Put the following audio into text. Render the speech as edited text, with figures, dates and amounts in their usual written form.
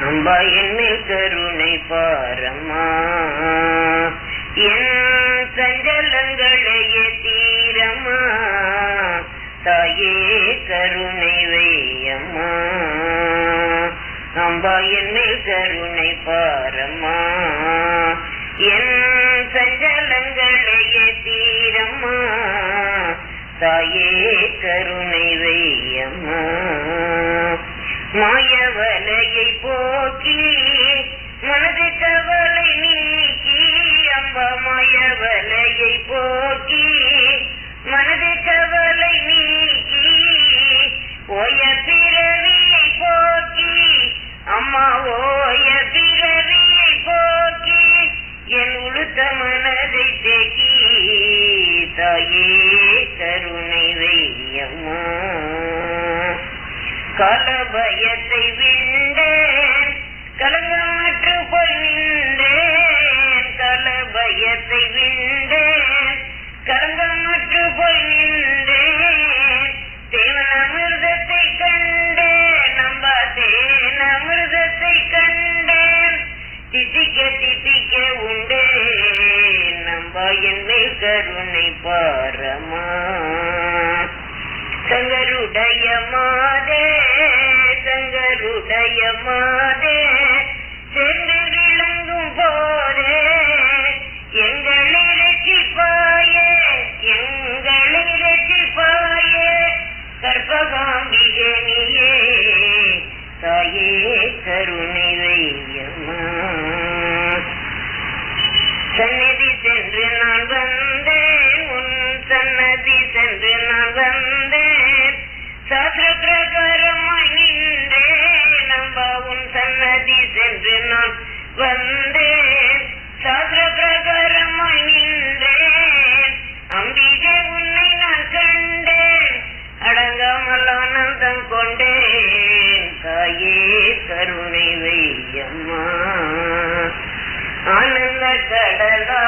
அம்பா என்னில் கருணை பாரம்மா, என் சஞ்சலங்களையே தீரம்மா, தாயே கருணை வையம்மா. அம்பா என்னில் கருணை பாரம்மா, என் சஞ்சலங்களையே தீரம்மா, தாயே கருணை வையம்மா. மாயவலையை போக்கி மனது கவலை நீக்கி, அம்பா மாயவலையை போக்கி மனது கவலை நீக்கி, ஓய பிறவியை போக்கி அம்மா ஓய பிறவியை போக்கி, என் உளுத்த மனதை தேக்கி, தாயே கருணை வையம்மா. கலபயத்தை விண்டேன் கலங்கமற்று போய் நின்றேன், கலபயத்தை விண்டேன் கலங்கமற்று போய் நின்றேன், தேவனமிர்தத்தை கண்டேன், நம்பா தேனமிர்தத்தை கண்டேன், தித்திக்க தித்திக்க உண்டேன், நம்பா என் மேல் கருணை பாரம்மா. சங்கருடைய மாதே சங்கருடைய மாதே சென்று விளங்கும் போதே, எங்களை ரட்சிப்பாயே எங்களை ரட்சிப்பாயே, கற்பகாம்பிகே நீயே தாயே கருணை வையம்மா. சந்நிதி சென்று நான் வந்தேன், உன் சன்னதி சென்று நான் வந்தேன், சாஸ்திர பிரகாரமாய் நின்றேன், நம்பா உன் சன்னதி சென்று நான் வந்தேன், சாஸ்திர பிரகாரமாய் நின்றேன், அம்பிகை உன்னை நான் கண்டேன், அடங்காமல் ஆனந்தம் கொண்டேன், தாயே கருணை வையம்மா. ஆனந்த கடலா